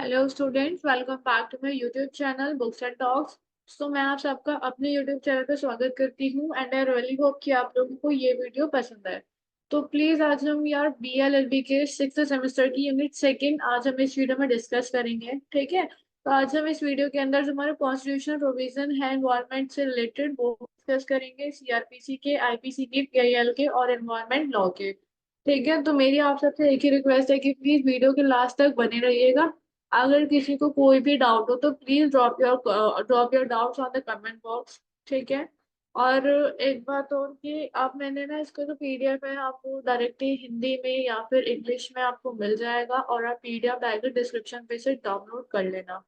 Hello students, welcome back to my YouTube channel books and talks. तो मैं आप सबका अपने यूट्यूब चैनल पे स्वागत करती हूँ एंड आई रियली होप कि आप लोगों को ये वीडियो पसंद है। तो प्लीज आज हम यार BLLB के 6th सेमेस्टर की यूनिट सेकंड आज हम इस वीडियो में डिस्कस करेंगे, ठीक है। तो आज हम इस वीडियो के अंदर जो हमारे कॉन्स्टिट्यूशनल प्रोविजन है एनवायरनमेंट से रिलेटेड वो डिस्कस करेंगे, CRPC के, IPC के, PIL के और एनवायरनमेंट लॉ के। ठीक है, तो मेरी आप सबसे एक ही रिक्वेस्ट है कि प्लीज वीडियो के लास्ट तक बने रहिएगा। अगर किसी को कोई भी डाउट हो तो please drop your doubts on the comment box, ठीक है। और एक बात और कि आप मैंने ना इसका जो PDF है आपको डायरेक्टली हिंदी में या फिर इंग्लिश में आपको मिल जाएगा और आप PDF डायरेक्ट डिस्क्रिप्शन पे से डाउनलोड कर लेना,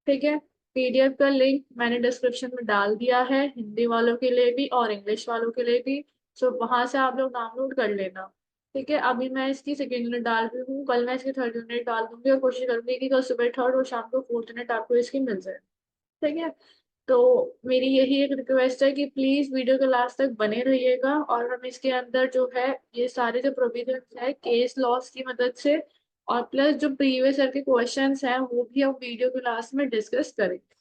ठीक है। PDF का लिंक मैंने डिस्क्रिप्शन में डाल दिया है, हिंदी वालों के लिए भी और इंग्लिश वालों के लिए भी। सो वहां से आप लोग डाउनलोड कर लेना, ठीक है। अभी मैं इसकी सेकेंड यूनिट डाल रही हूँ, कल मैं इसकी थर्ड यूनिट डाल दूंगी और कोशिश करूंगी कि कल सुबह थर्ड और शाम को फोर्थ यूनिट आपको इसकी मिल जाए, ठीक है। तो मेरी यही एक रिक्वेस्ट है कि प्लीज वीडियो के लास्ट तक बने रहिएगा और हम इसके अंदर जो है ये सारे जो प्रोविजन है केस लॉस की मदद से और प्लस जो प्रीवियस ईयर के क्वेश्चंस हैं वो भी हम वीडियो के लास्ट में डिस्कस करेंगे,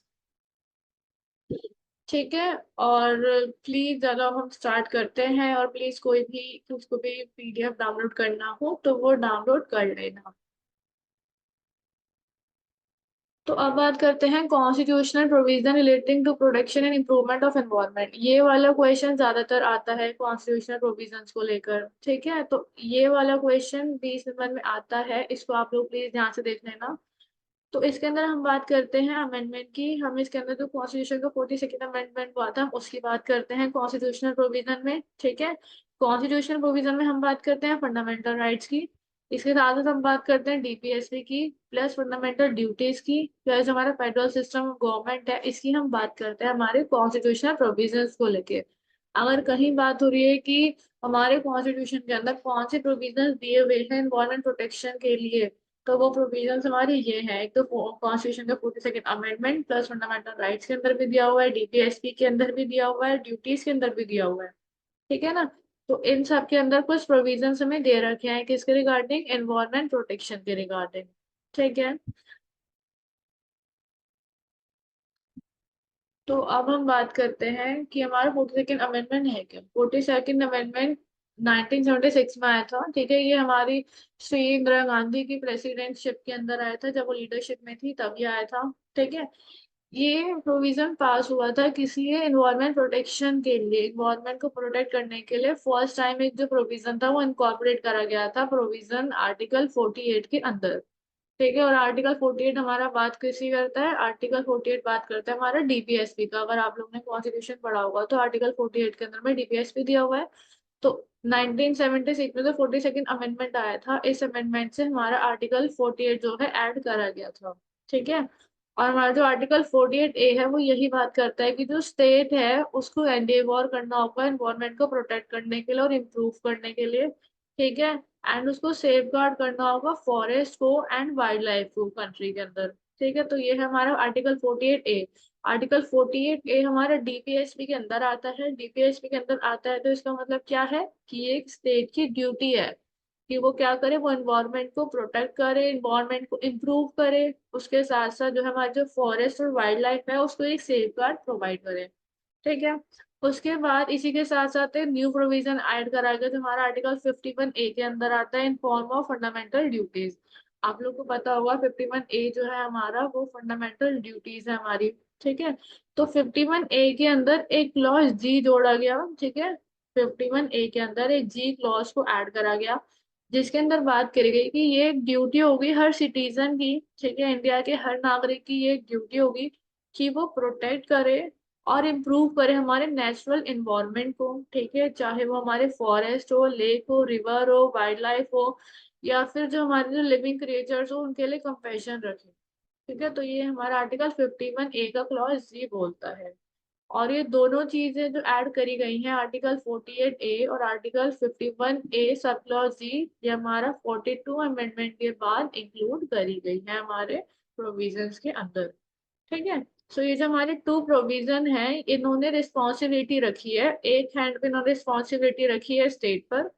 ठीक है। और प्लीज चलो हम स्टार्ट करते हैं और प्लीज कोई भी किसको भी PDF डाउनलोड करना हो तो वो डाउनलोड कर लेना। तो अब बात करते हैं constitutional provision relating to protection and improvement of environment. ये वाला क्वेश्चन ज्यादातर आता है कॉन्स्टिट्यूशनल प्रोविजंस को लेकर, ठीक है। तो ये वाला क्वेश्चन 20 नंबर में आता है, इसको आप लोग प्लीज ध्यान से देख लेना। तो इसके अंदर हम बात करते हैं अमेंडमेंट की, हम इसके अंदर जो कॉन्स्टिट्यूशन का 42nd अमेंडमेंट हुआ था उसकी बात करते हैं कॉन्स्टिट्यूशनल प्रोविजन में, ठीक है। कॉन्स्टिट्यूशनल प्रोविजन में हम बात करते हैं फंडामेंटल राइट्स की। इसके साथ साथ हम बात करते हैं DPSP की, प्लस फंडामेंटल ड्यूटीज की, प्लस हमारा फेडरल सिस्टम गवर्नमेंट है इसकी हम बात करते हैं हमारे कॉन्स्टिट्यूशनल प्रोविजंस को लेके। अगर कहीं बात हो रही है कि हमारे कॉन्स्टिट्यूशन के अंदर कौन से प्रोविजंस दिए हुए हैं एनवायरमेंट प्रोटेक्शन के लिए, तो वो प्रोविजंस हमारे ये हैं। एक तो कॉन्स्टिट्यूशन का 42nd amendment plus fundamental rights के अंदर भी दिया हुआ है, DPSP के अंदर भी दिया हुआ है, ड्यूटीज के अंदर भी दिया हुआ है, ठीक है ना। तो इन सब के अंदर कुछ प्रोविजंस हमें दे रखे हैं किसके रिगार्डिंग, एनवायरमेंट प्रोटेक्शन के रिगार्डिंग, ठीक है। तो अब हम बात करते हैं कि हमारा 42nd अमेंडमेंट है क्या। 42nd अमेंडमेंट 1976 में आया था, ठीक है। ये हमारी श्री इंदिरा गांधी की प्रेसिडेंटशिप के अंदर आया था, जब वो लीडरशिप में थी तब ये आया था, ठीक है। ये प्रोविजन पास हुआ था किसी एनवायरमेंट प्रोटेक्शन के लिए, एनवायरमेंट को प्रोटेक्ट करने के लिए फर्स्ट टाइम एक जो प्रोविजन था वो इनकॉर्पोरेट करा गया था प्रोविजन आर्टिकल 48 के अंदर, ठीक है। और आर्टिकल 48 हमारा बात किसी करता है, आर्टिकल 48 बात करता है हमारा DPSP का। अगर आप लोगों ने कॉन्स्टिट्यूशन पढ़ा होगा तो आर्टिकल 48 के अंदर में DPSP दिया हुआ है। तो 1976 में जो 42nd अमेंडमेंट आया था, इस अमेंडमेंट से हमारा आर्टिकल 48 जो है ऐड करा गया था, ठीक है। और हमारा जो आर्टिकल 48A है वो यही बात करता है कि जो स्टेट है उसको एंडेवोर करना होगा एनवायरमेंट को प्रोटेक्ट करने के लिए और इम्प्रूव करने के लिए, ठीक है। एंड उसको सेफ गार्ड करना होगा फॉरेस्ट को एंड वाइल्ड लाइफ को कंट्री के अंदर, ठीक है। तो ये है हमारा आर्टिकल 48A। आर्टिकल 48A हमारा DPSP के अंदर आता है, DPSP के अंदर आता है तो इसका मतलब क्या है कि एक स्टेट की ड्यूटी है कि वो क्या करे, वो एनवायरनमेंट को प्रोटेक्ट करे, एनवायरनमेंट को इम्प्रूव करे, उसके साथ साथ जो हमारे जो फॉरेस्ट और वाइल्ड लाइफ है उसको एक सेफ गार्ड प्रोवाइड करे, ठीक है। उसके बाद इसी के साथ साथ एक न्यू प्रोविजन ऐड करा गया जो हमारा आर्टिकल 51A के अंदर आता है in form of fundamental duties. आप लोग को पता होगा 51A जो है हमारा वो फंडामेंटल ड्यूटीज है हमारी, ठीक है। तो 51A के अंदर एक क्लॉज G जोड़ा गया, ठीक है। 51A के अंदर एक G क्लॉज को ऐड करा गया जिसके अंदर बात करी गई कि ये एक ड्यूटी होगी हर सिटीजन की, ठीक है। इंडिया के हर नागरिक की ये एक ड्यूटी होगी कि वो प्रोटेक्ट करे और इम्प्रूव करे हमारे नेचुरल इन्वायरमेंट को, ठीक है। चाहे वो हमारे फॉरेस्ट हो, लेक हो, रिवर हो, वाइल्ड लाइफ हो या फिर जो हमारे जो लिविंग क्रिएचर्स हो उनके लिए कंपैशन रखे, ठीक है। तो ये हमारा आर्टिकल 51A का क्लॉज जी बोलता है। और ये दोनों चीजें जो ऐड करी गई हैं आर्टिकल 48A और आर्टिकल 51A सब क्लॉज जी, ये हमारा 42 अमेंडमेंट के बाद इंक्लूड करी गई है हमारे प्रोविजंस के अंदर, ठीक है। सो ये जो हमारे टू प्रोविजन है इन्होंने रिस्पॉन्सिबिलिटी रखी है, एक हैंड पे इन्होंने रिस्पॉन्सिबिलिटी रखी है स्टेट पर,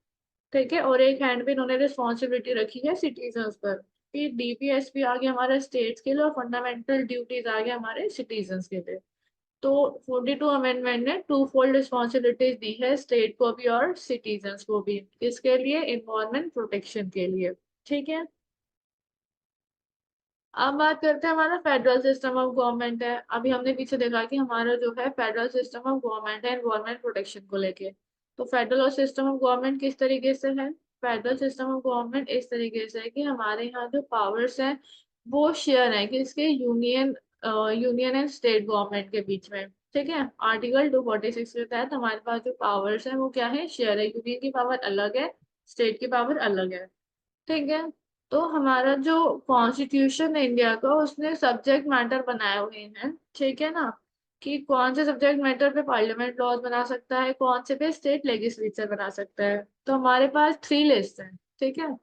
ठीक है, और एक हैंड पे इन्होंने रिस्पॉन्सिबिलिटी रखी है सिटीजन्स पर कि डीपीएसपी आ गया हमारे स्टेट्स के लिए और फंडामेंटल ड्यूटीज आ गया हमारे सिटीजन्स के लिए। तो 42 अमेंडमेंट ने टू फोल्ड रिस्पॉन्सिबिलिटीज दी है स्टेट को भी और सिटीजन्स को भी, किसके लिए, इन्वायरमेंट प्रोटेक्शन के लिए। ठीक है, अब बात करते हैं हमारा फेडरल सिस्टम ऑफ गवर्नमेंट है। अभी हमने पीछे देखा कि हमारा जो है फेडरल सिस्टम ऑफ गवर्नमेंट है एनवायरमेंट प्रोटेक्शन को लेके। तो फेडरल और सिस्टम ऑफ गवर्नमेंट किस तरीके से है, फेडरल सिस्टम ऑफ गवर्नमेंट इस तरीके से है कि हमारे यहाँ जो पावर्स हैं वो शेयर है किसके, यूनियन एंड स्टेट गवर्नमेंट के बीच में। ठीक है, आर्टिकल 246 के तहत हमारे पास जो पावर्स है वो क्या है, शेयर है, यूनियन की पावर अलग है, स्टेट की पावर अलग है। ठीक है, तो हमारा जो कॉन्स्टिट्यूशन है इंडिया का उसने सब्जेक्ट मैटर बनाए हुए हैं, ठीक है ना, कि कौन से सब्जेक्ट मैटर पे पार्लियामेंट लॉज बना सकता है, कौन से पे स्टेट लेजिस्लेचर बना सकता है। तो हमारे पास 3 लिस्ट है। ठीक है,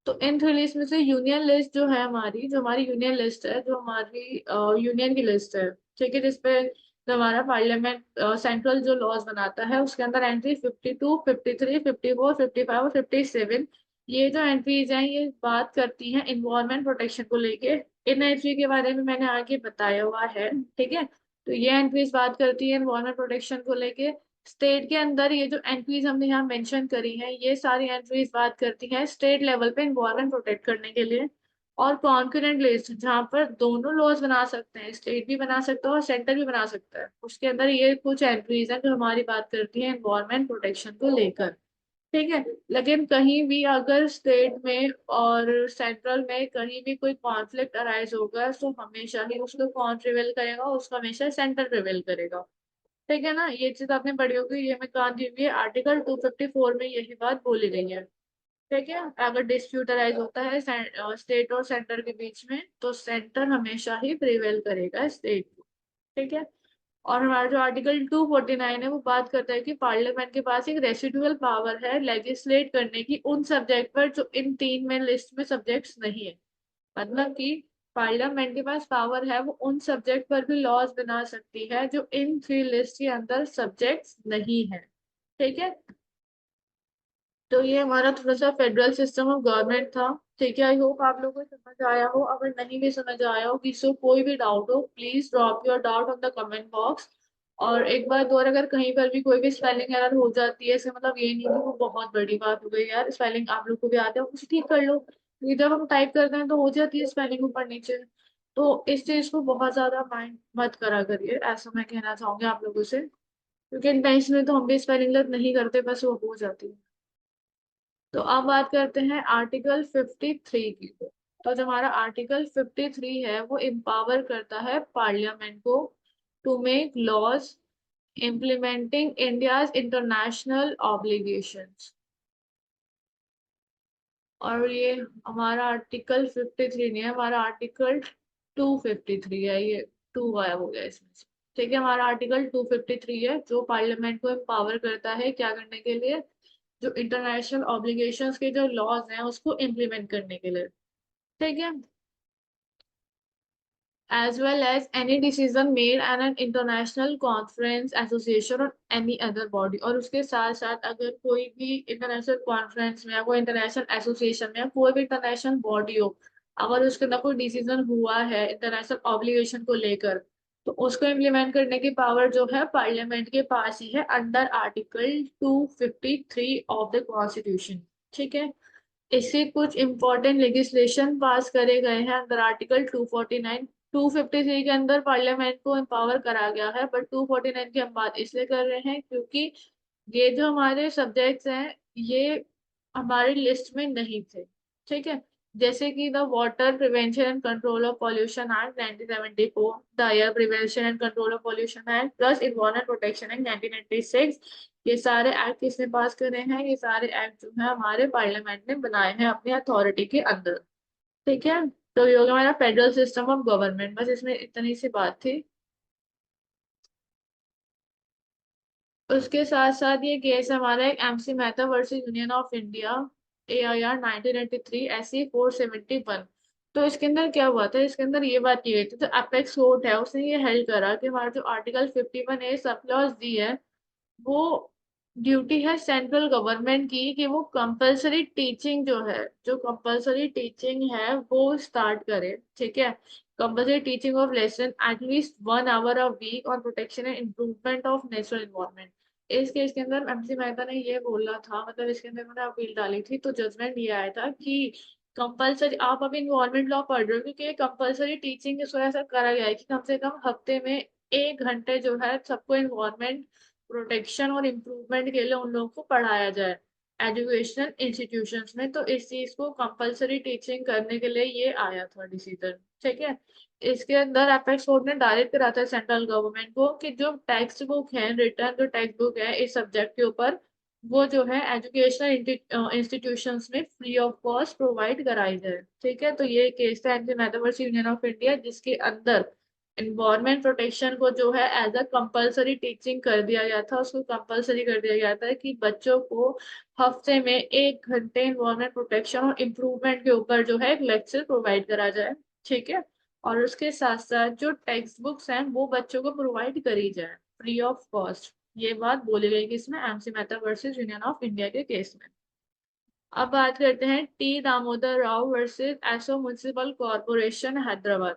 तो इन 3 लिस्ट में से यूनियन लिस्ट जो है हमारी, जो हमारी यूनियन लिस्ट है, जो हमारी यूनियन की लिस्ट है, ठीक है, जिसपे जो हमारा पार्लियामेंट सेंट्रल जो लॉज बनाता है उसके अंदर एंट्री 52, 53, 54, 55 और 57, ये जो एंट्रीज हैं ये बात करती हैं इन्वायरमेंट प्रोटेक्शन को लेके। इन एंट्री के बारे में मैंने आगे बताया हुआ है। ठीक है, तो ये एंट्रीज बात करती है इन्वायरमेंट प्रोटेक्शन को लेके। स्टेट के अंदर ये जो एंट्रीज हमने यहाँ मेंशन करी हैं ये सारी एंट्रीज बात करती हैं स्टेट लेवल पे इन्वायरमेंट प्रोटेक्ट करने के लिए। और कॉन्करेंट लिस्ट जहाँ पर दोनों लॉज बना सकते हैं, स्टेट भी बना सकता है और सेंटर भी बना सकता है, उसके अंदर ये कुछ एंट्रीज हैं जो हमारी बात करती है इन्वायरमेंट प्रोटेक्शन को लेकर। ठीक है, लेकिन कहीं भी अगर स्टेट में और सेंट्रल में कहीं भी कोई कॉन्फ्लिक्ट अराइज होगा तो हमेशा ही उसको कौन प्रिवेल करेगा, उसका हमेशा सेंटर प्रिवेल करेगा। ठीक है ना, ये चीज आपने पढ़ी होगी, ये मैं कहाँ दी हुई है, आर्टिकल 254 में यही बात बोली गई है। ठीक है, अगर डिस्प्यूट अराइज होता है स्टेट और सेंटर के बीच में तो सेंटर हमेशा ही प्रिवेल करेगा स्टेट को। ठीक है, और हमारा जो आर्टिकल 249 है वो बात करता है कि पार्लियामेंट के पास एक रेसिडुअल पावर है लेजिस्लेट करने की उन सब्जेक्ट पर जो इन 3 में लिस्ट में सब्जेक्ट्स नहीं है। मतलब कि पार्लियामेंट के पास पावर है वो उन सब्जेक्ट पर भी लॉज बना सकती है जो इन 3 लिस्ट के अंदर सब्जेक्ट्स नहीं है। ठीक है, तो ये हमारा थोड़ा सा फेडरल सिस्टम ऑफ गवर्नमेंट था। ठीक है, आई होप आप लोगों को समझ आया हो, अगर नहीं भी समझ आया हो, किसी को कोई भी डाउट हो, please drop your doubt on the comment box. और एक बात और, अगर कहीं पर भी कोई भी स्पेलिंग एरर हो जाती है इसका मतलब ये नहीं कि वो बहुत बड़ी बात हो गई यार, स्पेलिंग आप लोग को भी आते हैं उसे ठीक कर लो। ये जब हम टाइप करते हैं तो हो जाती है स्पेलिंग ऊपर नीचे। तो इस चीज को बहुत ज्यादा माइंड मत करा करिए, ऐसा मैं कहना चाहूंगी आप लोगों से, क्योंकि इंटेंशनली तो हम भी स्पेलिंग गलत नहीं करते, बस वो हो जाती है। तो अब बात करते हैं आर्टिकल 53 की। तो जो हमारा आर्टिकल 53 है वो एम्पावर करता है पार्लियामेंट को to make laws implementing India's international obligations. और ये हमारा आर्टिकल 53 नहीं है, हमारा आर्टिकल 253 है, ये टू गायब हो गया इसमें से। ठीक है, हमारा आर्टिकल 253 है जो पार्लियामेंट को एम्पावर करता है क्या करने के लिए, जो इंटरनेशनल ऑब्लिगेशंस के जो लॉज हैं उसको इम्प्लीमेंट करने के लिए। ठीक है, as well as any decision made at an international conference association or any other body। और उसके साथ साथ अगर कोई भी इंटरनेशनल कॉन्फ्रेंस में या कोई इंटरनेशनल एसोसिएशन में या कोई भी इंटरनेशनल बॉडी हो, अगर उसके अंदर कोई डिसीजन हुआ है इंटरनेशनल ऑब्लिगेशन को लेकर तो उसको इम्प्लीमेंट करने की पावर जो है पार्लियामेंट के पास ही है under article 253 of the constitution. ठीक है, इससे कुछ इंपॉर्टेंट लेगिस्लेशन पास करे गए हैं अंदर आर्टिकल 249। 253 के अंदर पार्लियामेंट को एम्पावर करा गया है, बट 249 की हम बात इसलिए कर रहे हैं क्योंकि ये जो हमारे सब्जेक्ट्स हैं ये हमारी लिस्ट में नहीं थे। ठीक है, जैसे कि the water prevention and control of pollution act 1974, the air prevention and control of pollution act plus environment protection act 1996। ये सारे एक्ट किसने पास करे हैं, ये सारे एक्ट जो है हमारे पार्लियामेंट ने बनाए हैं अपनी अथॉरिटी के अंदर। ठीक है, तो ये हो गया हमारा फेडरल सिस्टम ऑफ गवर्नमेंट, बस इसमें इतनी सी बात थी। उसके साथ साथ ये केस हमारा एक MC Mehta versus union of India, AIR 1983 SC 471। तो इसके अंदर क्या हुआ था, इसके अंदर ये बात की गई थी, तो अपेक्स कोर्ट है उसने ये हेल्ड करा कि हमारा जो आर्टिकल 51A सब क्लॉज दी है वो ड्यूटी है सेंट्रल गवर्नमेंट की कि वो कंपलसरी टीचिंग जो है, जो कंपलसरी टीचिंग है वो स्टार्ट करे। ठीक है, compulsory teaching of lesson at least 1 hour a week on protection and improvement of natural environment. इस केस के अंदर एमसी मेहता ने ये बोला था, मतलब इसके अंदर मैंने अपील डाली थी तो जजमेंट ये आया था कि कंपलसरी, आप अभी इन्वायरमेंट लॉ पढ़ रहे हो क्योंकि कंपलसरी टीचिंग इस वजह से करा गया है कि कम से कम हफ्ते में 1 घंटे जो है सबको इन्वायरमेंट प्रोटेक्शन और इम्प्रूवमेंट के लिए उन लोगों को पढ़ाया जाए एजुकेशनल इंस्टीट्यूशंस में। तो इस चीज को कंपलसरी टीचिंग करने के लिए ये आया था डिसीजन। ठीक है, इसके अंदर एपेक्स कोर्ट ने डायरेक्ट करा था सेंट्रल गवर्नमेंट को कि जो टेक्स्ट बुक है, रिटर्न जो टेक्स्ट बुक है इस सब्जेक्ट के ऊपर, वो जो है एजुकेशनल इंस्टीट्यूशंस में फ्री ऑफ कॉस्ट प्रोवाइड कराई जाए। ठीक है, तो ये केस था MC Mehta versus union of India, जिसके अंदर इन्वायरमेंट प्रोटेक्शन को जो है एज अ कंपलसरी टीचिंग कर दिया गया था। उसको कंपलसरी कर दिया गया था कि बच्चों को हफ्ते में 1 घंटे इन्वायरमेंट प्रोटेक्शन और इम्प्रूवमेंट के ऊपर जो है एक लेक्चर प्रोवाइड करा जाए। ठीक है, और उसके साथ साथ जो टेक्स्ट बुक्स हैं वो बच्चों को प्रोवाइड करी जाए फ्री ऑफ कॉस्ट। ये बात बोली गई कि इसमें MC Mehta versus union of India के केस में। अब बात करते हैं T Damodar Rao versus SO municipal corporation Hyderabad.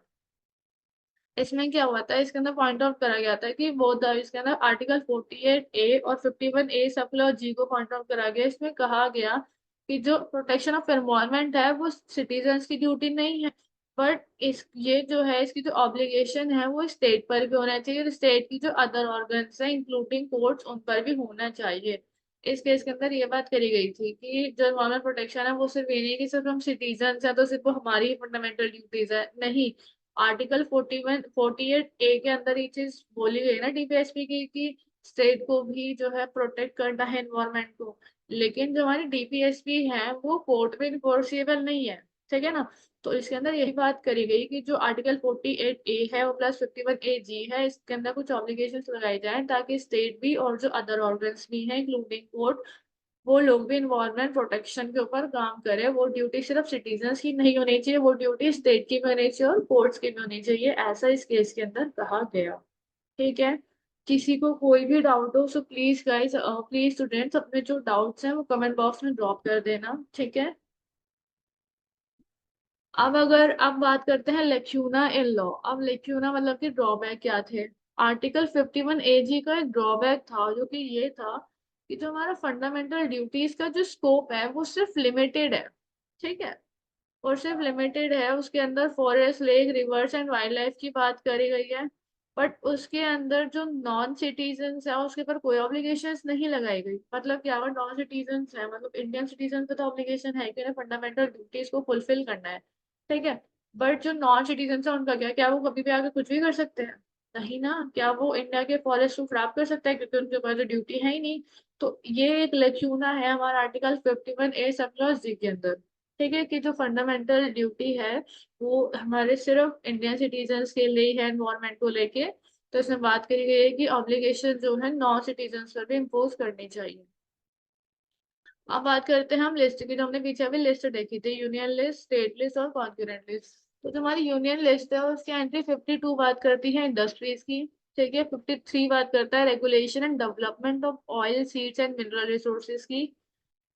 इसमें क्या हुआ था, इसके अंदर पॉइंट आउट करा गया था कि वो इसके अंदर आर्टिकल 48A और 51A सब लॉ जी को पॉइंट आउट करा गया। इसमें कहा गया कि जो प्रोटेक्शन ऑफ एनवायरनमेंट है वो सिटीजन्स की ड्यूटी नहीं है, बट इस ये जो है इसकी जो ऑब्लिगेशन है वो स्टेट पर भी होना चाहिए, स्टेट की जो अदर ऑर्गन्स है इंक्लूडिंग कोर्ट्स उन पर भी होना चाहिए। इस केस के अंदर ये बात करी गई थी कि जो एनवायरमेंट प्रोटेक्शन है वो सिर्फ ये नहीं कि सिर्फ हम सिटीजन है तो सिर्फ वो हमारी फंडामेंटल ड्यूटीज है, नहीं। आर्टिकल 48A के अंदर ये चीज बोली गई ना डीपीएसपी की कि स्टेट को भी जो है प्रोटेक्ट करना है एनवायरमेंट को। लेकिन जो हमारी डीपीएसपी है वो कोर्ट में इन्फोर्सिबल नहीं है। ठीक है ना, तो इसके अंदर यही बात करी गई कि जो आर्टिकल 48A है वो प्लस 51AG है, इसके अंदर कुछ ऑब्लिगेशंस लगाई जाए ताकि स्टेट भी और जो अदर ऑर्गन्स भी हैं इंक्लूडिंग कोर्ट, वो लोग भी इन्वायरमेंट प्रोटेक्शन के ऊपर काम करे। वो ड्यूटी सिर्फ सिटीजन्स की नहीं होनी चाहिए, वो ड्यूटी स्टेट की भी होनी चाहिए और कोर्ट्स की भी होनी चाहिए, ऐसा इस केस के अंदर कहा गया। ठीक है, किसी को कोई भी डाउट हो so please guys, please students अपने जो डाउट्स हैं वो कमेंट बॉक्स में ड्रॉप कर देना। ठीक है, अब बात करते हैं लेक्यूना इन लॉ। अब लेक्यूना मतलब कि ड्रॉबैक क्या थे। आर्टिकल 51AG का एक ड्रॉबैक था जो कि ये था कि जो हमारा फंडामेंटल ड्यूटीज का जो स्कोप है वो सिर्फ लिमिटेड है। ठीक है, और सिर्फ लिमिटेड है, उसके अंदर forest, lake, reverse and wild life की बात करी गई है। बट उसके अंदर जो नॉन सिटीजन्स है उसके ऊपर कोई ऑब्लिगेशंस नहीं लगाई गई। मतलब क्या, अगर नॉन सिटीजन्स है मतलब इंडियन सिटीजन पे तो ऑब्लिगेशन है कि उन्हें फंडामेंटल ड्यूटीज को फुलफिल करना है। ठीक है, बट जो नॉन सिटीजन है उनका क्या, क्या वो कभी भी आके कुछ भी कर सकते हैं? नहीं ना, क्या वो इंडिया के फॉरेस्ट को खराब कर सकता है क्योंकि उनके पास तो ड्यूटी है ही नहीं। तो ये एक लेक्यूना है हमारा आर्टिकल 51A सब क्लॉज जी के अंदर। ठीक है, कि जो फंडामेंटल ड्यूटी है वो हमारे सिर्फ इंडियन सिटीजन्स के लिए है एनवायरमेंट को लेके। तो इसमें बात करी गई है कि ऑब्लिगेशन जो है नॉन सिटीजन्स पर भी इम्पोज करनी चाहिए। अब बात करते हैं हम लिस्ट की, जो हमने पीछे अभी लिस्ट देखी थी, यूनियन लिस्ट, स्टेट लिस्ट और कॉन्करेंट लिस्ट। तो जो हमारी यूनियन लिस्ट है उसकी एंट्री 52 बात करती है इंडस्ट्रीज की। ठीक है, 53 बात करता है regulation and development of oil, seeds and mineral resources की।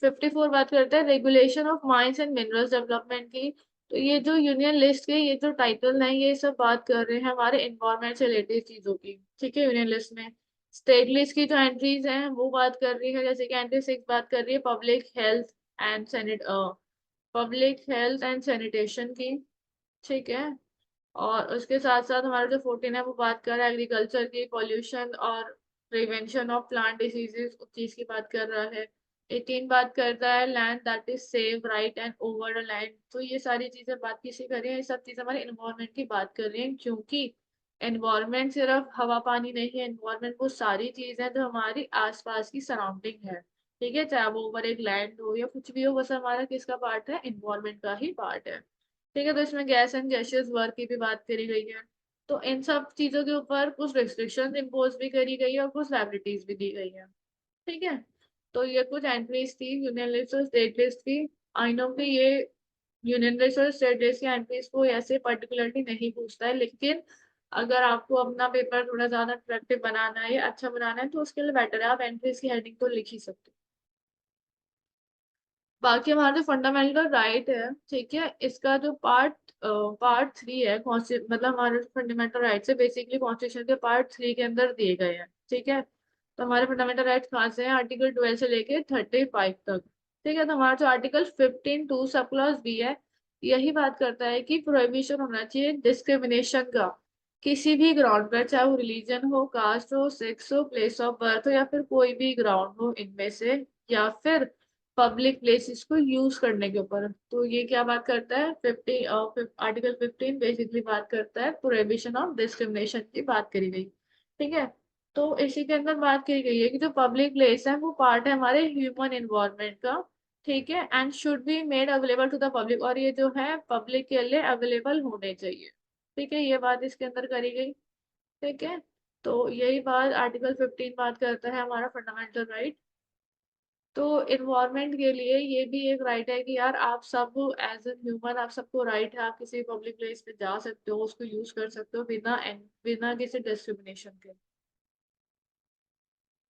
54 बात करता है regulation of mines and minerals development की। तो ये जो यूनियन लिस्ट के ये जो टाइटल है ये सब बात कर रहे हैं हमारे एनवायरमेंट से रिलेटेड चीजों की। ठीक है, यूनियन लिस्ट में स्टेट लिस्ट की जो एंट्रीज हैं वो बात कर रही है, जैसे कि एंट्री 6 बात कर रही है पब्लिक हेल्थ एंड सैनिटेशन की। ठीक है, और उसके साथ साथ हमारा जो 14 है वो बात कर रहा है एग्रीकल्चर की, पॉल्यूशन और प्रिवेंशन ऑफ प्लांट डिसीजेस उस चीज की बात कर रहा है। 18 बात करता है land that is save right and over the land. तो ये सारी चीजें बात किसी कर रही है, ये सब चीजें हमारे एनवायरमेंट की बात कर रही हैं, क्योंकि एनवायरमेंट सिर्फ हवा पानी नहीं है, एनवायरमेंट वो सारी चीजें हैं जो हमारी आसपास की सराउंडिंग है। ठीक है, चाहे वो ऊपर एक लैंड हो या कुछ भी हो, बस हमारा किसका पार्ट है, एनवायरमेंट का ही पार्ट है। ठीक है, तो इसमें गैस एंड गैसियस वर्क की भी बात करी गई है। तो इन सब चीजों के ऊपर कुछ रिस्ट्रिक्शंस इम्पोज भी करी गई है और कुछ लाइबिलिटीज भी दी गई है। ठीक है, तो ये कुछ एंट्रीज थी यूनियन लिस्ट और स्टेट लिस्ट की। आई नो कि ये यूनियन लिस्ट और स्टेट लिस्ट की एंट्रीज को ऐसे पर्टिकुलरली नहीं पूछता है, लेकिन अगर आपको अपना पेपर थोड़ा ज्यादा अट्रैक्टिव बनाना है या अच्छा बनाना है तो उसके लिए बेटर है आप एंट्रीज की हेडिंग तो लिख ही सकते हो। बाकी हमारा जो फंडामेंटल राइट है, ठीक है, इसका जो पार्ट 3 है मतलब हमारे फंडामेंटल राइट से बेसिकली कॉन्स्टिट्यूशन के पार्ट 3 के अंदर दिए गए हैं, ठीक है। तो हमारे फंडामेंटल राइट कहाँ से हैं, आर्टिकल 12 से लेके 35 तक, ठीक है। तो हमारा जो आर्टिकल 15(2) सब क्लॉज बी है, यही बात करता है कि प्रोहिबिशन होना चाहिए डिस्क्रिमिनेशन का किसी भी ग्राउंड पर, चाहे वो रिलीजन हो, कास्ट हो, सेक्स हो, प्लेस ऑफ बर्थ हो, या फिर कोई भी ग्राउंड हो इनमें से, या फिर पब्लिक प्लेसेस को यूज करने के ऊपर। तो ये क्या बात करता है, 15 आर्टिकल 15 बेसिकली बात करता है प्रोहिबिशन ऑफ डिस्क्रिमिनेशन की बात करी गई, ठीक है। तो इसी के अंदर बात करी गई है कि जो पब्लिक प्लेस है वो पार्ट है हमारे ह्यूमन इन्वायरमेंट का, ठीक है, and should be made available to the public, और ये जो है पब्लिक के लिए अवेलेबल होने चाहिए, ठीक है। ये बात इसके अंदर करी गई, ठीक है। तो यही बात आर्टिकल 15 बात करता है हमारा फंडामेंटल राइट। तो इन्वायरमेंट के लिए ये भी एक राइट है कि यार आप सब एज एन ह्यूमन, आप सबको राइट है, आप किसी पब्लिक प्लेस पे जा सकते हो, उसको यूज कर सकते हो बिना किसी डिस्क्रिमिनेशन के।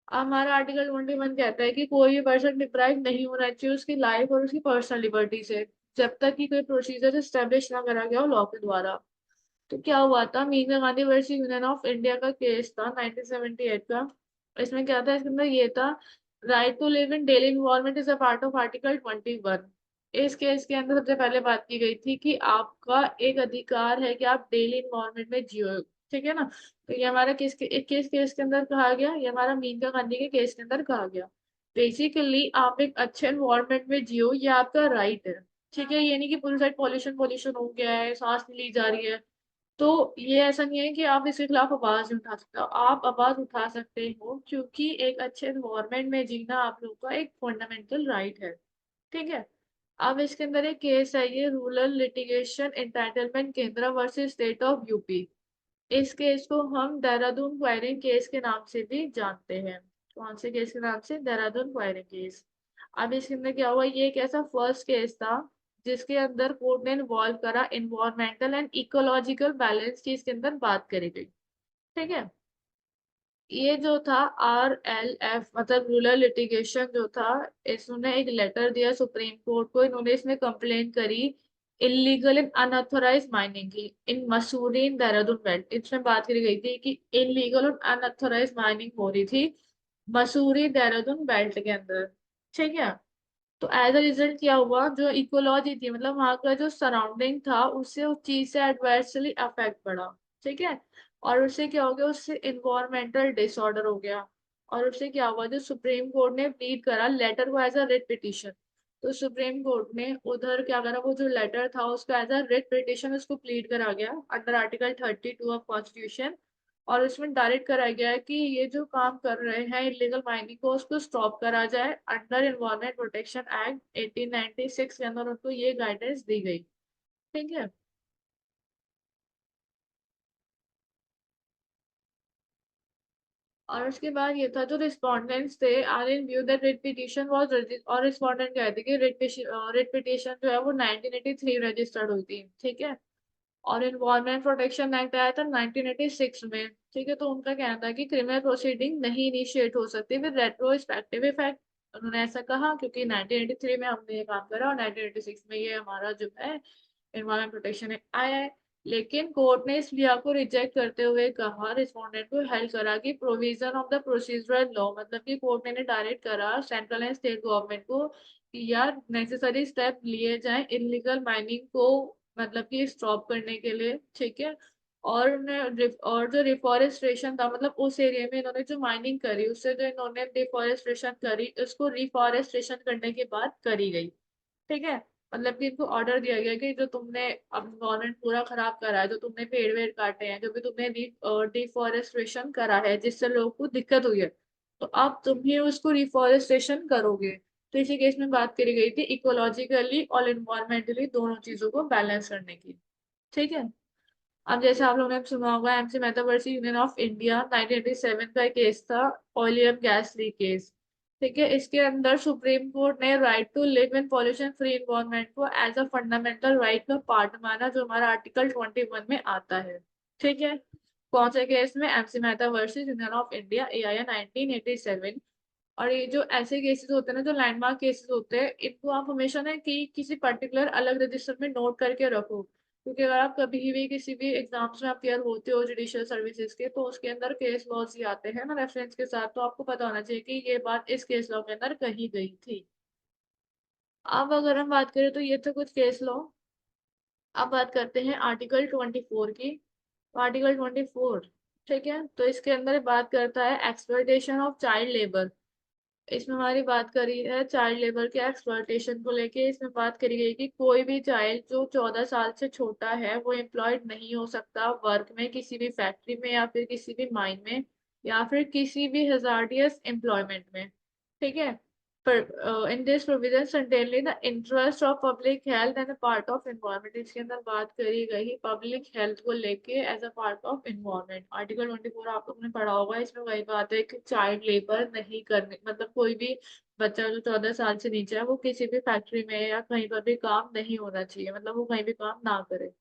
हमारा आर्टिकल 21 कहता है कि कोई भी पर्सन डिप्राइव नहीं होना चाहिए उसकी लाइफ और उसकी पर्सनल लिबर्टी से, जब तक कि कोई प्रोसीजर स्टेब्लिश ना करा गया हो लॉ के द्वारा। तो क्या हुआ था, Maneka Gandhi versus union of India का केस था 1978 का। इसमें क्या था, इसके अंदर ये था, right to live in daily environment is a part of article 21। इस केस के अंदर सबसे पहले बात की गई थी कि आपका एक अधिकार है कि आप डेली इन्वायरमेंट में जियो, ठीक है ना। तो ये हमारा किस केस के अंदर कहा गया, ये हमारा मेनका गांधी के केस के अंदर कहा गया। बेसिकली आप एक अच्छे इन्वायरमेंट में जियो, ये आपका राइट है, ठीक है। ये नहीं कि पूरी साइड पॉल्यूशन पॉल्यूशन हो गया है, सांस नहीं ली जा रही है, तो ये ऐसा नहीं है कि आप इसके खिलाफ आवाज नहीं उठा सकते हो, आप आवाज उठा सकते हो, क्योंकि एक अच्छे एनवायरनमेंट में जीना आप लोगों का एक फंडामेंटल राइट है, ठीक है। अब इसके अंदर एक केस है, ये रूरल लिटिगेशन एंटाइटलमेंट केंद्र वर्सेस स्टेट ऑफ यूपी। इस केस को हम देहरादून क्वायरिंग केस के नाम से भी जानते हैं। कौन से केस के नाम से, देहरादून क्वायरिंग केस। अब इसके अंदर क्या हुआ, ये एक ऐसा फर्स्ट केस था जिसके अंदर कोर्ट ने इन्वॉल्व करा इन्वायरमेंटल एंड इकोलॉजिकल बैलेंस की इसके अंदर बात करी गई, ठीक है। ये जो था RLF मतलब रूरल लिटिगेशन जो था, इसने एक लेटर दिया सुप्रीम कोर्ट को, इन्होंने इसमें कंप्लेन करी इलीगल एंड अनऑथोराइज माइनिंग की इन मसूरी इन देहरादून बेल्ट। इसमें बात करी गई थी कि इलीगल और अनऑथोराइज माइनिंग हो रही थी मसूरी देहरादून बेल्ट के अंदर, ठीक है। तो एज अ रिजल्ट क्या हुआ, जो इकोलॉजी थी मतलब वहां का जो सराउंडिंग था उससे उस चीज से एडवर्सली अफेक्ट पड़ा, ठीक है। और उससे क्या हो गया, उससे इन्वायरमेंटल डिसऑर्डर हो गया। और उससे क्या हुआ, जो सुप्रीम कोर्ट ने प्लीड करा लेटर को एज अ रिट पिटिशन, तो सुप्रीम कोर्ट ने उधर क्या करा, वो जो लेटर था उसको एज अ रिट पिटिशन उसको प्लीड करा गया अंडर आर्टिकल 32 ऑफ कॉन्स्टिट्यूशन। और इसमें डायरेक्ट करा गया है कि ये जो काम कर रहे हैं इलीगल माइनिंग को उसको स्टॉप करा जाए, अंडर एनवायरमेंट प्रोटेक्शन एक्ट 1896 के अंदर उनको ये गाइडेंस दी गई, ठीक है। और उसके बाद ये था, जो रिस्पोंडेंट्स थे are in view that writ petition was, और रिस्पोंडेंट कहते कि रिट पिटीशन जो है वो 1983 रजिस्टर्ड हुई थी, ठीक है। और इन्वायरमेंट प्रोटेक्शन एक्ट आया था 1986 में, ठीक है। तो उनका कहना था कि क्रिमिनल प्रोसीडिंग नहीं इनिशिएट हो सकती विद रेट्रोस्पेक्टिव इफेक्ट। उन्होंने ऐसा कहा क्योंकि 1983 में हमने ये काम करा और 1986 में ये हमारा जो है एनवायरमेंट प्रोटेक्शन एक्ट आया है। लेकिन कोर्ट ने इस लिया को रिजेक्ट करते हुए कहा, रिस्पोंडेंट को हेल्प करा कि provision of the procedural law, मतलब कि कोर्ट ने डायरेक्ट करा सेंट्रल एंड स्टेट गवर्नमेंट को कि यार नेसेसरी स्टेप लिए जाएं इलीगल माइनिंग को मतलब कि स्टॉप करने के लिए, ठीक है। और जो रिफॉरेस्टेशन था मतलब उस एरिया में इन्होंने जो माइनिंग करी उससे जो इन्होंने डिफॉरेस्टेशन करी उसको रिफॉरेस्टेशन करने की बात करी गई, ठीक है। मतलब कि इनको ऑर्डर दिया गया कि जो तुमने अब इन्वायरमेंट पूरा खराब करा है, जो तुमने पेड़ वेड़ काटे हैं, जो भी तुमने डिफॉरेस्टेशन करा है जिससे लोगों को दिक्कत हुई है, तो अब तुम ही उसको रिफॉरेस्टेशन करोगे। तो इसी केस में बात करी गई थी इकोलॉजिकली और इन्वायरमेंटली दोनों चीजों को बैलेंस करने की, ठीक है। अब जैसे आप लोगों ने सुना होगा MC Mehta versus union of India 1987 का एक केस था, ऑयलियम गैस लीक केस, ठीक है। इसके अंदर सुप्रीम कोर्ट ने right to live in pollution free environment को एज अ फंडामेंटल राइट का पार्ट माना जो हमारा आर्टिकल 21 में आता है, ठीक है। कौन से केस में? MC Mehta versus union of India AIA 1987। और ये जो ऐसे केसेस होते हैं ना, जो लैंडमार्क केसेस होते हैं, इनको आप हमेशा ना कि किसी पर्टिकुलर अलग रजिस्टर में नोट करके रखो, क्योंकि अगर आप कभी भी किसी भी एग्जाम्स में अपियर होते हो जुडिशियल सर्विसेज के, तो उसके अंदर केस लॉज ही आते हैं ना रेफरेंस के साथ, तो आपको पता होना चाहिए कि ये बात इस केस लॉ के अंदर कही गई थी। अब अगर हम बात करें तो ये तो कुछ केस लॉ। अब बात करते हैं आर्टिकल 24 की। आर्टिकल 24, ठीक है, तो इसके अंदर बात करता है एक्सप्लॉयटेशन ऑफ चाइल्ड लेबर। इसमें हमारी बात करी है चाइल्ड लेबर के एक्सप्लॉयटेशन को लेके। इसमें बात करी गई कि कोई भी चाइल्ड जो 14 साल से छोटा है वो एम्प्लॉयड नहीं हो सकता वर्क में, किसी भी फैक्ट्री में या फिर किसी भी माइन में या फिर किसी भी हजार्डियस एम्प्लॉयमेंट में, ठीक है। पर in this provision certainly the interest of public health and part of environment. इसके अंदर बात करी गई पब्लिक हेल्थ को लेके as a part of environment. Article 24 आप लोगों ने पढ़ा होगा। इसमें वही बात है कि चाइल्ड लेबर नहीं करने, मतलब कोई भी बच्चा जो 14 साल से नीचे है वो किसी भी फैक्ट्री में या कहीं पर भी काम नहीं होना चाहिए, मतलब वो कहीं भी काम ना करे।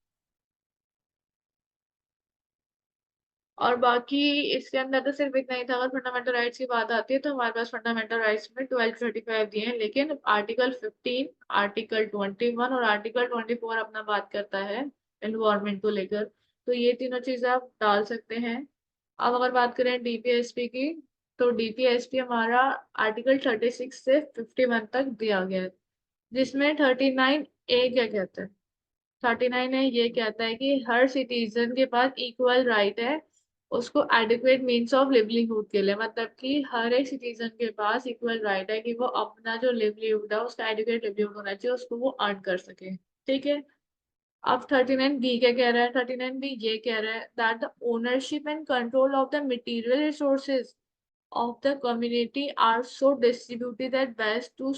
और बाकी इसके अंदर तो सिर्फ इतना ही था। अगर फंडामेंटल राइट्स की बात आती है तो हमारे पास फंडामेंटल राइट्स में 1235 दिए हैं, लेकिन आर्टिकल 15, आर्टिकल 21 और आर्टिकल 24 अपना बात करता है एनवायरमेंट को लेकर। तो ये तीनों चीजें आप डाल सकते हैं। अब अगर बात करें डीपीएसपी की, तो डीपीएसपी हमारा आर्टिकल 36 से 51 तक दिया गया है, जिसमें 39 ए क्या कहता है? 39 है, ये कहता है कि हर सिटीजन के पास इक्वल राइट है उसको एडिक्वेट मीन्स ऑफ लिवलीहुड के लिए, मतलब कि हर एक सिटीजन के पास इक्वल राइट है कि वो अपना जो लिवलीहुड है उसका एडिक्वेट लिवलीहुड होना चाहिए, उसको वो अर्न कर सके, ठीक है। अब 39 बी क्या कह रहा है? 39 बी ये कह रहा है that the ownership and control of the material resources of the community are so distributed that best to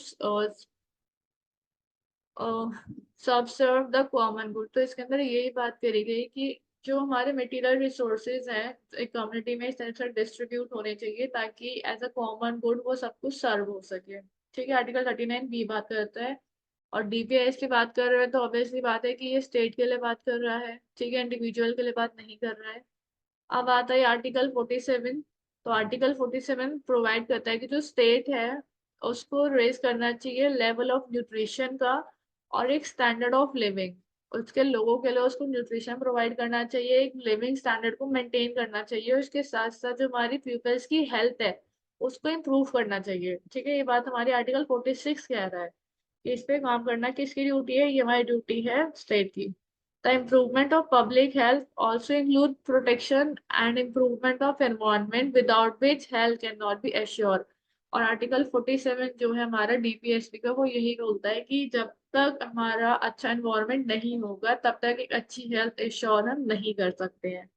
subserve the common good. तो इसके अंदर यही बात करी गई कि जो हमारे मटेरियल रिसोर्सेज हैं एक कम्युनिटी में इस तरह से डिस्ट्रीब्यूट होने चाहिए ताकि एज अ कॉमन गुड वो सब कुछ सर्व हो सके, ठीक है। आर्टिकल 39 बी बात करता है। और डीपीएस की बात कर रहे हैं तो ऑब्वियसली बात है कि ये स्टेट के लिए बात कर रहा है, ठीक है, इंडिविजुअल के लिए बात नहीं कर रहा है। अब आता है आर्टिकल 47। तो आर्टिकल 47 प्रोवाइड करता है कि जो स्टेट है उसको रेज करना चाहिए लेवल ऑफ न्यूट्रिशन का और एक स्टैंडर्ड ऑफ लिविंग। उसके लोगों के लिए उसको न्यूट्रिशन प्रोवाइड करना चाहिए, एक लिविंग स्टैंडर्ड को मेंटेन करना चाहिए, उसके साथ साथ जो हमारी पीपल्स की हेल्थ है उसको इम्प्रूव करना चाहिए, ठीक है। ये बात हमारी आर्टिकल 46 कह रहा है कि इस पे काम करना किसकी ड्यूटी है? ये हमारी ड्यूटी है स्टेट की। The improvement of public health also include protection and improvement of environment without which health cannot be assured। और आर्टिकल 47 जो है हमारा डीपीएसपी का वो यही बोलता है कि जब तक हमारा अच्छा एनवायरनमेंट नहीं होगा तब तक एक अच्छी हेल्थ एश्योर हम नहीं कर सकते हैं,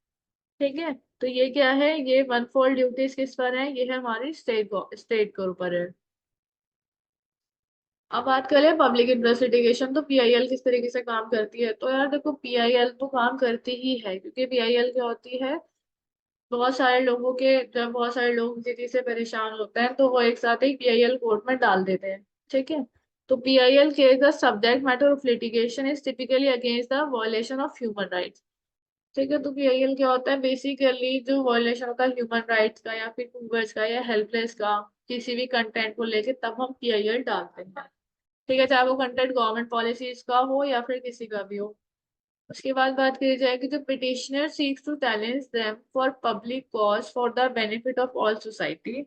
ठीक है। तो ये क्या है? ये वन फोल्ड ड्यूटीज किस पर है? ये है हमारी स्टेट के ऊपर है। अब बात करें पब्लिक इंटरेस्ट लिटिगेशन, तो पीआईएल किस तरीके से काम करती है? तो यार देखो, पीआईएल तो काम करती ही है, क्योंकि पीआईएल क्या होती है, बहुत सारे लोगों के, जब बहुत सारे लोग किसी से परेशान होते हैं तो वो एक साथ ही पीआईएल कोर्ट में डाल देते हैं, ठीक है। तो PIL case the subject matter of litigation is typically against the violation of human rights, ठीक है। तो पीआईएल क्या होता है? बेसिकली जो वायलेशन होता है ह्यूमन राइट्स का या फिर पूवर्स का या हेल्पलेस का किसी भी कंटेंट को लेके, तब हम पीआईएल डालते हैं, ठीक है, चाहे वो कंटेंट गवर्नमेंट पॉलिसीज का हो या फिर किसी का भी हो। उसके बाद बात करी जाएगी जो petitioner seeks to challenge them for public cause for the benefit of all society.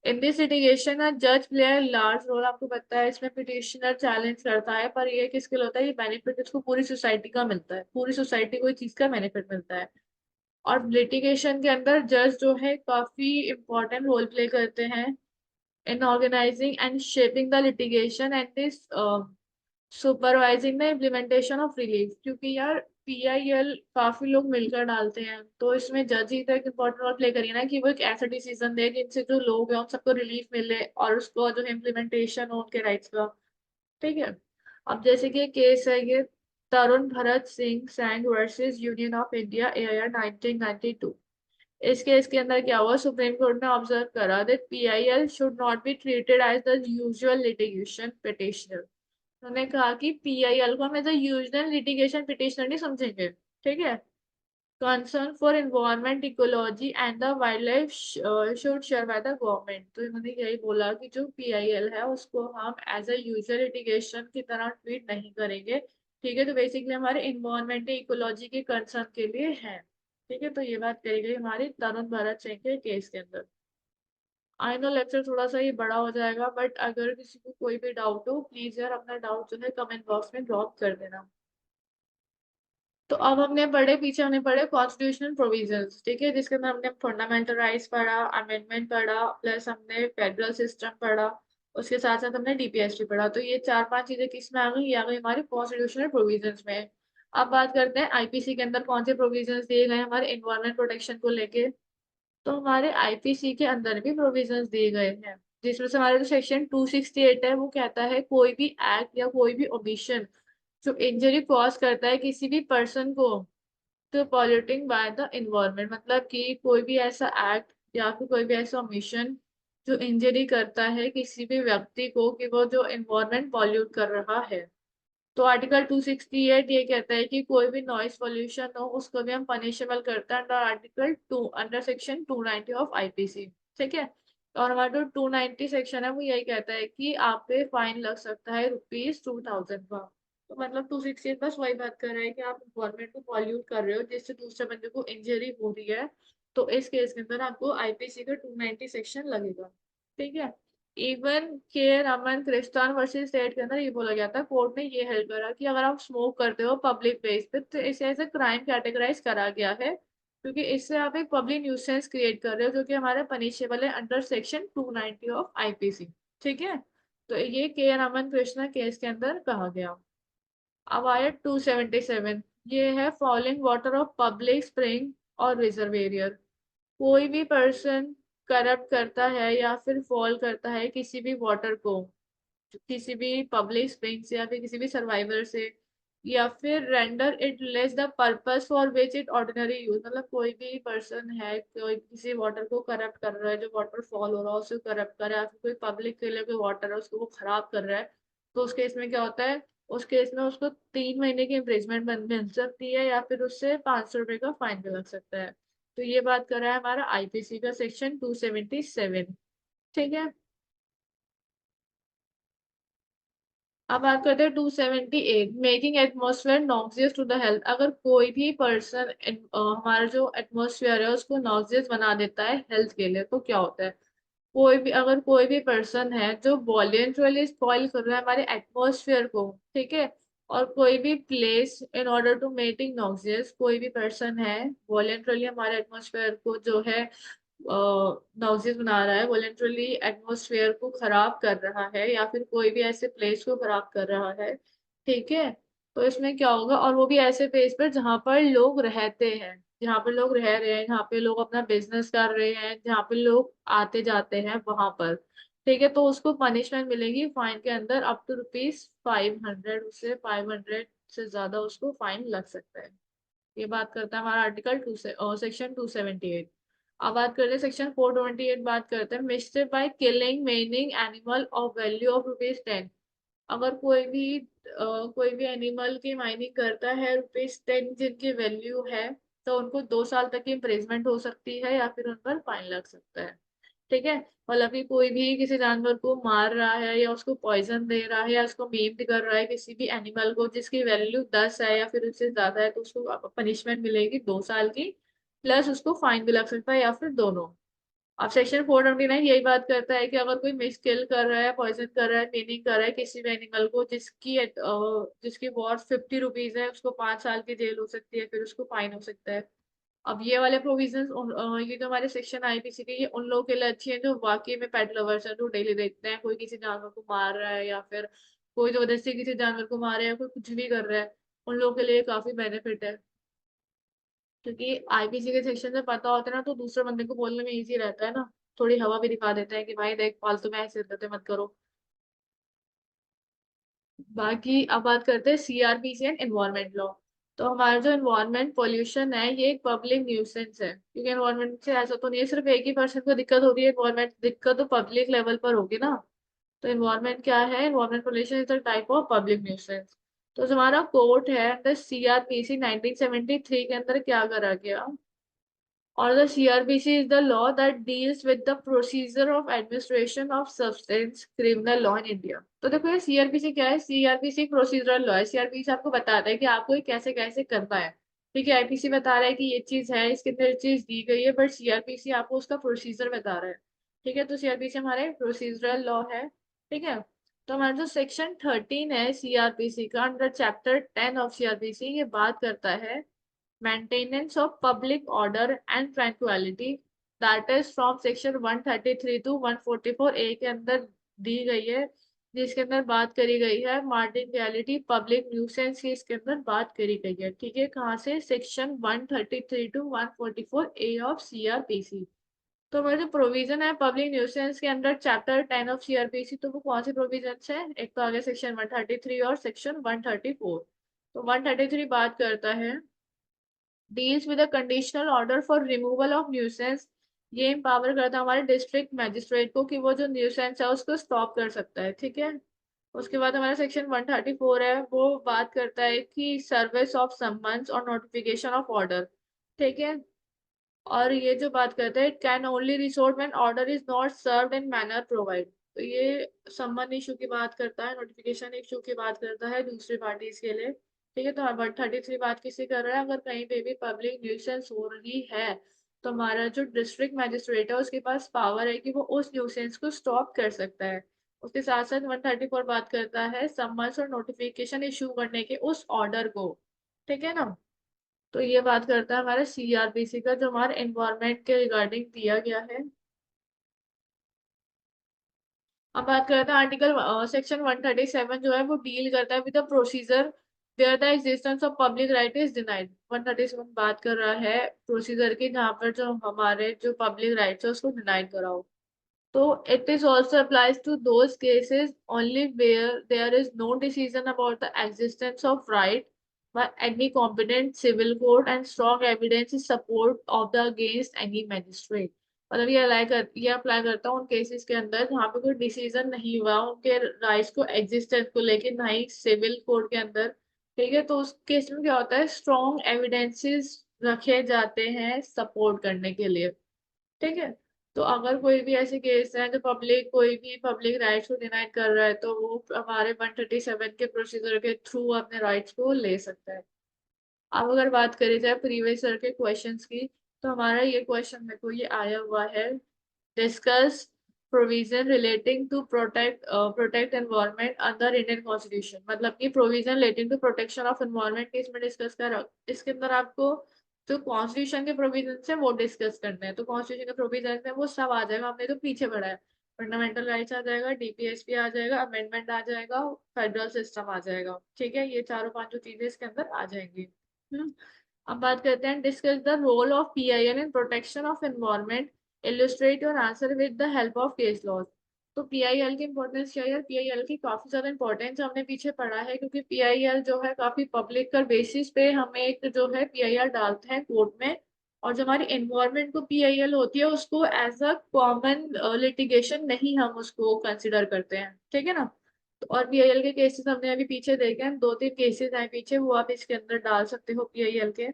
In this litigation a जज प्ले अ लार्ज रोल। आपको पता है इसमें पिटिशनर चैलेंज करता है, पर ये किसके लिए होता है? ये बेनिफिट इसको पूरी सोसाइटी का मिलता है, पूरी सोसाइटी को इस चीज का बेनिफिट मिलता है। और लिटिगेशन के अंदर जज जो है काफी इंपॉर्टेंट रोल प्ले करते हैं in organizing and shaping the litigation and this supervising the implementation of relief. क्योंकि यार पीआईएल काफी लोग मिलकर डालते हैं, तो इसमें जज ही तो एक इम्पोर्टेंट रोल प्ले करिए ना कि वो एक ऐसा डिसीजन दे जिनसे जो लोग हैं उन सबको रिलीफ मिले और उसको जो इम्प्लीमेंटेशन हो उनके राइट्स का, ठीक है। अब जैसे कि केस है ये Tarun Bharat Singh Sangh versus union of India AIR 1992। इस केस के अंदर क्या हुआ? सुप्रीम कोर्ट ने ऑब्जर्व करा that PIL should not be treated as the usual litigation petitioner. उन्होंने कहा कि पीआईएल को हम as a usual litigation petitioner नहीं समझेंगे, ठीक है। Concern for environment ecology and the wildlife should share by the government. तो इन्होंने यही बोला कि जो पीआईएल है उसको हम एज अ यूजुअल लिटिगेशन की तरह ट्रीट नहीं करेंगे। ठीक है, तो बेसिकली हमारे इन्वायरमेंट इकोलॉजी के कंसर्न के लिए है। ठीक है, तो ये बात करी गई हमारी तरुण भरत सिंह के केस के अंदर। आई नो लेक्चर थोड़ा सा ये बड़ा हो जाएगा, बट अगर किसी को कोई भी डाउट हो प्लीज यार अपना डाउट जो है कमेंट बॉक्स में ड्रॉप कर देना। तो अब हमने पढ़े, पीछे हमने पढ़े कॉन्स्टिट्यूशनल प्रोविजंस, ठीक है, जिसके अंदर हमने फंडामेंटल राइट्स पढ़ा, अमेंडमेंट पढ़ा, प्लस हमने फेडरल सिस्टम पढ़ा, उसके साथ साथ हमने डीपीएसपी पढ़ा। तो ये चार पांच चीजें किस में आ गई, ये आ गई हमारी कॉन्स्टिट्यूशनल प्रोविजंस में। अब बात करते हैं आईपीसी के अंदर कौन से प्रोविजंस दिए गए हमारे एनवायरमेंट प्रोटेक्शन को लेके। तो हमारे आईपीसी के अंदर भी प्रोविजंस दिए गए हैं, जिसमें से हमारे जो सेक्शन 268 है वो कहता है कोई भी एक्ट या कोई भी ओमिशन जो इंजरी कॉज करता है किसी भी पर्सन को तो पॉल्यूटिंग बाय द इन्वायरमेंट, मतलब कि कोई भी ऐसा एक्ट या फिर कोई भी ऐसा मिशन जो इंजरी करता है किसी भी व्यक्ति को कि वो जो इन्वायरमेंट पॉल्यूट कर रहा है। तो आर्टिकल 268 ये कहता है कि कोई भी नॉइस पॉल्यूशन हो उसको भी हम पनिशेबल करते हैं under article 2 under section 290 of IPC. ठीक है, और हमारा जो 290 सेक्शन है वो यही कहता है कि आप पे फाइन लग सकता है ₹2000 का। तो मतलब 268 बस वही बात कर रहा है कि आप गवर्नमेंट को पॉल्यूट कर रहे हो जिससे दूसरे बंदे को इंजरी हो रही है, तो इस केस के अंदर आपको आईपीसी का 290 सेक्शन लगेगा। ठीक है, इवन के रमन क्रिस्टान वर्सेस स्टेट के अंदर ये बोला गया था, कोर्ट ने ये हेल्प करा कि अगर आप स्मोक करते हो पब्लिक प्लेस पे तो इसे एज ए क्राइम कैटेगराइज करा गया है, क्योंकि इससे आप एक पब्लिक न्यूसेंस क्रिएट कर रहे हो जो कि हमारे पनिशेबल है अंडर सेक्शन 290 ऑफ आईपीसी। ठीक है, तो ये के रमन कृष्णा केस के अंदर कहा गया। अब आया 277, ये है falling water of public spring और रिजर्वेरियर। कोई भी पर्सन करप्ट करता है या फिर फॉल करता है किसी भी वाटर को, किसी भी पब्लिक स्प्रिंग से या फिर किसी भी सर्वाइवर से, या फिर render it less the purpose for which it ordinary use, मतलब कोई भी पर्सन है कोई किसी वाटर को करप्ट कर रहा है, जो वाटर फॉल हो रहा है उसको करप्ट कर रहा है, या फिर कोई पब्लिक के लिए कोई वाटर है उसको वो खराब कर रहा है, तो उस केस में क्या होता है, उस केस में उसको 3 महीने की इम्प्रिजमेंट मिल सकती है या फिर उससे ₹500 का फाइन भी लग सकता है। तो ये बात कर रहा है हमारा आईपीसी का सेक्शन 277। ठीक है, अब बात करते हैं 278, making atmosphere noxious to the health. अगर कोई भी पर्सन हमारा जो एटमोसफेयर है उसको नॉक्सियस बना देता है हेल्थ के लिए, तो क्या होता है, कोई भी अगर कोई भी पर्सन है जो वॉलेंटरली स्पॉइल कर रहा है हमारे एटमोसफेयर को, ठीक है, और कोई भी place in order to making noxious, कोई भी पर्सन है वॉलेंटरली हमारे एटमोसफेयर को जो है नॉइजेस बना रहा है, वॉलेंटरली एटमॉस्फेयर को खराब कर रहा है या फिर कोई भी ऐसे प्लेस को खराब कर रहा है, ठीक है, तो इसमें क्या होगा, और वो भी ऐसे प्लेस पर जहाँ पर लोग रहते हैं, जहाँ पे लोग रह रहे हैं, जहाँ पे लोग अपना बिजनेस कर रहे हैं, जहाँ पे लोग आते जाते हैं वहां पर, ठीक है, तो उसको पनिशमेंट मिलेगी फाइन के अंदर अप टू ₹500, उससे 500 से ज्यादा उसको फाइन लग सकता है। ये बात करता है हमारा आर्टिकल टू से सेक्शन 278। अब बात करते हैं सेक्शन 428, बात करते हैं mister by killing meaning animal of value of ₹10। अगर कोई भी एनिमल की माइनिंग करता है ₹10 जिनकी वैल्यू है, तो उनको 2 साल तक की इम्प्रिजमेंट हो सकती है या फिर उन पर फाइन लग सकता है। ठीक है, मतलब कि कोई भी किसी जानवर को मार रहा है या उसको पॉइजन दे रहा है या उसको मेम्ड कर रहा है किसी भी एनिमल को जिसकी वैल्यू 10 है या फिर उससे ज्यादा है, तो उसको पनिशमेंट मिलेगी 2 साल की, प्लस उसको फाइन भी लग सकता है या फिर दोनों। अब सेक्शन 429 यही बात करता है कि अगर कोई मिस किल कर रहा है, पॉइजन कर रहा है, मेनिंग कर रहा है किसी भी एनिमल को जिसकी वॉर ₹50 है, उसको 5 साल की जेल हो सकती है, फिर उसको फाइन हो सकता है। अब ये वाले प्रोविजंस ये जो हमारे सेक्शन आईपीसी के, ये उन लोगों के लिए अच्छी है जो वाकई में पेट लवर्स है, जो डेली देखते हैं कोई किसी जानवर को मार रहा है या फिर कोई जबरदस्ती किसी जानवर को मार रहा है या कोई कुछ भी कर रहा है, उन लोगों के लिए काफी बेनिफिट है, क्योंकि आईपीसी के सेक्शन से पता होता है ना तो दूसरे बंदे को बोलने में इजी रहता है ना, थोड़ी हवा भी दिखा देते हैं कि भाई देख फालतू में ऐसे हरकतें मत करो। बाकी अब बात करते हैं सीआरपीसी एंड एनवायरमेंट लॉ। तो हमारा जो एनवायरमेंट पोल्यूशन है ये एक पब्लिक न्यूसेंस है, क्योंकि एनवायरमेंट से ऐसा तो नहीं है सिर्फ एक ही पर्सन को दिक्कत हो रही है, एनवायरमेंट दिक्कत तो पब्लिक लेवल पर होगी ना। तो एनवायरमेंट क्या है, environment pollution is a type of public nuisance. तो जो हमारा कोर्ट है द सीआरपीसी 1973 के अंदर क्या करा गया, और the CRPC is the law that deals with the procedure of administration of substance criminal law in India। तो देखो ये CRPC क्या है, CRPC प्रोसीजरल लॉ है। CRPC आपको बताता है कि आपको ये कैसे कैसे करना है। ठीक है, आईपीसी बता रहा है कि ये चीज है, इसके अंदर ये चीज दी गई है, बट सीआरपीसी आपको उसका प्रोसीजर बता रहा है। ठीक है, तो सीआरपीसी हमारे प्रोसीजरल लॉ है। ठीक है, तो हमारा जो सेक्शन 13 है सीआरपीसी का, अंडर चैप्टर 10 ऑफ सीआरपीसी, ये बात करता है maintenance of public order and tranquility, that is from section 133 to 144 ए के अंदर दी गई है, जिसके अंदर बात करी गई है मार्टिनगैलिटी पब्लिक न्यूसेंस की, इसके अंदर बात करी गई है। ठीक है, कहाँ से, section 133 to 144 A of CrPC. तो हमारे जो प्रोविजन है पब्लिक न्यूसेंस के अंदर चैप्टर 10 ऑफ सीआरपीसी, तो वो कौन से प्रोविजन है, एक तो आगे सेक्शन 133 और सेक्शन 134। तो 133 बात करता है deals with a conditional order for removal of nuisance. ये एम्पावर करता है हमारे डिस्ट्रिक्ट मैजिस्ट्रेट को कि वो जो न्यूसेंस है उसको स्टॉप कर सकता है। ठीक है, उसके बाद हमारा सेक्शन 134 है, वो बात करता है कि सर्विस ऑफ सम्मन्स और नोटिफिकेशन ऑफ ऑर्डर। ठीक है, और ये जो बात करता है, it can only resort when order is not served in manner provide. तो ये सम्मन इशू की बात करता है, नोटिफिकेशन इशू की बात करता है दूसरी पार्टीज के लिए। ठीक है, तो 133 बात किसी कर रहा है, अगर कहीं पे भी पब्लिक न्यूसेंस हो रही है तो हमारा जो डिस्ट्रिक्ट मैजिस्ट्रेट है उसके पास पावर है कि वो उस न्यूसेंस को स्टॉप कर सकता है। उसके साथ साथ 134 बात करता है सम्मन्स और नोटिफिकेशन इशू करने के उस ऑर्डर को। ठीक है ना, तो ये बात करता है हमारा सीआरपीसी का, जो हमारे एनवायरनमेंट के रिगार्डिंग दिया गया है। अब बात करते हैं आर्टिकल सेक्शन 137 जो है वो डील करता है with the procedure where the existence of public right is denied. 137 बात कर रहा है प्रोसीजर की जहाँ पर जो हमारे जो पब्लिक राइट्स है उसको डिनाइड करा हो। तो it is also applies to those cases only where there is no decision about the existence of right by any competent civil court and strong evidence in support of the against any magistrate। मतलब ये apply करता हूँ उन cases के अंदर जहाँ पे कोई डिसीजन नहीं हुआ उनके राइट्स को एग्जिस्टेंस को लेके, ना ही सिविल कोर्ट के अंदर। ठीक है, तो उस केस में क्या होता है, स्ट्रॉन्ग एविडेंसेस रखे जाते हैं सपोर्ट करने के लिए। ठीक है, तो अगर कोई भी ऐसे केस है जो पब्लिक कोई भी पब्लिक राइट्स को डिनाई कर रहा है तो वो हमारे 137 के प्रोसीजर के थ्रू अपने राइट्स को ले सकता है। अब अगर बात करी जाए प्रीवियस ईयर के क्वेश्चंस की, तो हमारा ये क्वेश्चन देखो ये आया हुआ है, discuss provision relating to protect environment under Indian constitution. मतलब कि provision relating to protection of environment के इसमें डिस्कस कर, इसके अंदर आपको जो कॉन्स्टिट्यूशन के प्रोविजन है वो डिस्कस करने हैं। तो कॉन्स्टिट्यूशन के प्रोविजन में वो सब आ जाएगा, हमने तो पीछे पढ़ा है। फंडामेंटल राइट्स आ जाएगा, डीपीएसपी आ जाएगा, अमेंडमेंट आ जाएगा, फेडरल सिस्टम आ जाएगा। ठीक है, ये चारों पांचों चीजें इसके अंदर आ जाएंगी। हम्म, अब बात करते हैं discuss the role of PIL in protection of environment, illustrate your answer with the help of case laws. तो पीआईएल की इंपॉर्टेंस क्या है यार, पीआईएल की काफी ज्यादा इंपॉर्टेंस हमने पीछे पढ़ा है, क्योंकि पीआईएल जो है काफी पब्लिक का बेसिस पे हमें एक जो है पीआईएल डालते हैं कोर्ट में, और जो हमारी एनवायरनमेंट को पीआईएल होती है उसको एज अ कॉमन लिटिगेशन नहीं हम उसको कंसिडर करते हैं। ठीक है ना, तो और पीआईएल के केसेस हमने अभी पीछे देखे हैं, दो तीन केसेस हैं पीछे, वो आप इसके अंदर डाल सकते हो पीआईएल के।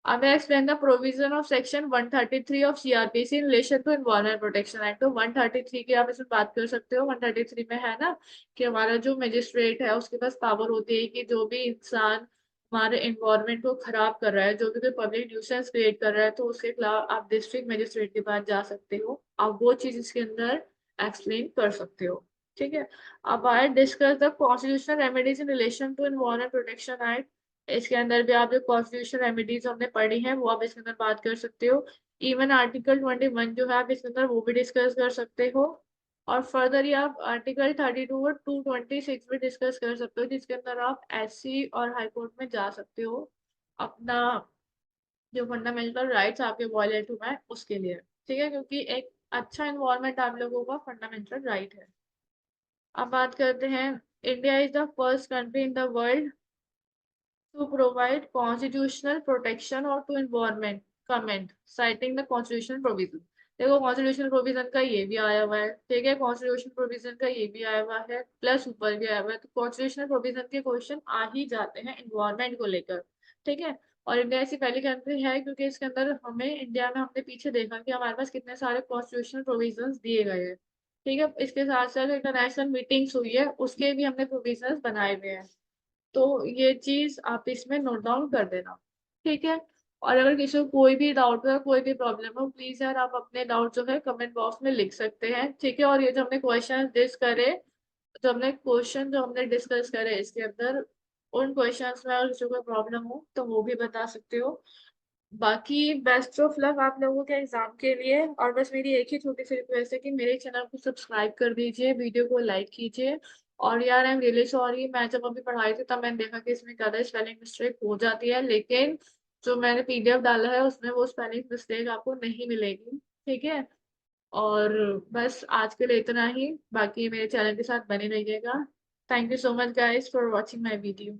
अब मैं explain the provision of section 133 of CrPC in relation to environment protection act. तो 133 की आप इसमें बात कर सकते हो। 133 में है ना कि हमारा जो मजिस्ट्रेट है उसके पास पावर होती है कि जो भी इंसान हमारे एनवायरमेंट को खराब कर रहा है, जो भी कोई पब्लिक न्यूसेंस क्रिएट कर रहा है, तो उसके खिलाफ आप डिस्ट्रिक्ट मजिस्ट्रेट के पास जा सकते हो, आप वो चीज इसके अंदर एक्सप्लेन कर सकते हो। ठीक है, अब I discuss the constitutional remedies in relation to environment protection act. इसके अंदर भी आप जो कॉन्स्टिट्यूशन रेमेडीज हमने पढ़ी है वो आप इसके अंदर बात कर सकते हो। इवन आर्टिकल 21 जो है आप इसके अंदर वो भी डिस्कस कर सकते हो। और फर्दर ये आप आर्टिकल 32 और 226 भी डिस्कस कर सकते हो, जिसके अंदर आप एससी और हाई कोर्ट में जा सकते हो अपना जो फंडामेंटल राइट्स आपके वायलेट हुआ है उसके लिए। ठीक है, क्योंकि एक अच्छा इन्वायरमेंट आप लोगों का फंडामेंटल राइट है। अब बात करते हैं, India is the first country in the world to provide constitutional protection or to environment comment citing the constitutional provision। देखो कॉन्स्टिट्यूशनल प्रोविजन का ये भी आया हुआ है, ठीक है, कॉन्स्टिट्यूशनल प्रोविजन का ये भी आया हुआ है, प्लस ऊपर भी आया हुआ है, तो कॉन्स्टिट्यूशनल प्रोविजन के क्वेश्चन आ ही जाते हैं इन्वायरमेंट को लेकर, ठीक है। और इंडिया ऐसी पहली कंट्री है क्योंकि इसके अंदर हमें इंडिया में हमने पीछे देखा कि हमारे पास कितने सारे कॉन्स्टिट्यूशनल प्रोविजंस दिए गए हैं, ठीक है। इसके साथ साथ इंटरनेशनल मीटिंग्स हुई है उसके भी हमने प्रोविजंस बनाए हुए हैं। तो ये चीज आप इसमें नोट डाउन कर देना, ठीक है। और अगर किसी को कोई भी डाउट हो, कोई भी प्रॉब्लम हो, प्लीज यार आप अपने डाउट जो है कमेंट बॉक्स में लिख सकते हैं, ठीक है। और ये जो हमने क्वेश्चन डिस्कस करे, जो हमने डिस्कस करे इसके अंदर, उन क्वेश्चंस में अगर किसी को प्रॉब्लम हो तो वो भी बता सकते हो। बाकी बेस्ट ऑफ लक आप लोगों के एग्जाम के लिए, और बस मेरी एक ही छोटी सी रिक्वेस्ट है कि मेरे चैनल को सब्सक्राइब कर दीजिए, वीडियो को लाइक कीजिए। और यार आई एम रियली सॉरी, मैं जब अभी पढ़ाई थी तब मैंने देखा कि इसमें ज्यादा स्पेलिंग मिस्टेक हो जाती है, लेकिन जो मैंने पीडीएफ डाला है उसमें वो स्पेलिंग मिस्टेक आपको नहीं मिलेगी, ठीक है। और बस आज के लिए इतना ही, बाकी मेरे चैनल के साथ बने रहिएगा। Thank you so much guys for watching my video.